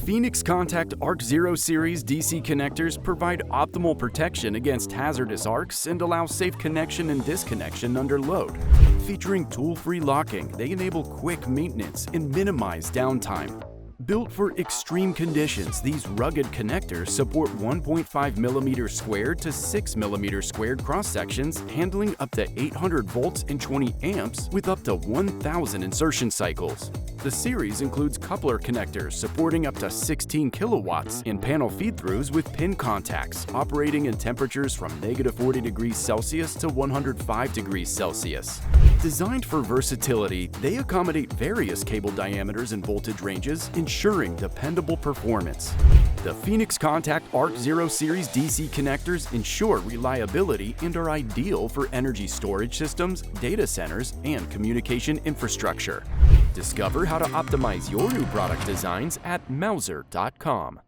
Phoenix Contact ArcZero series DC connectors provide optimal protection against hazardous arcs and allow safe connection and disconnection under load. Featuring tool-free locking, they enable quick maintenance and minimize downtime. Built for extreme conditions, these rugged connectors support 1.5 mm squared to 6 mm squared cross-sections, handling up to 800 volts and 20 amps with up to 1,000 insertion cycles. The series includes coupler connectors supporting up to 16 kilowatts and panel feed-throughs with pin contacts operating in temperatures from -40 degrees Celsius to 105 degrees Celsius. Designed for versatility, they accommodate various cable diameters and voltage ranges, ensuring dependable performance. The Phoenix Contact ArcZero series DC connectors ensure reliability and are ideal for energy storage systems, data centers, and communication infrastructure. Discover how to optimize your new product designs at Mouser.com.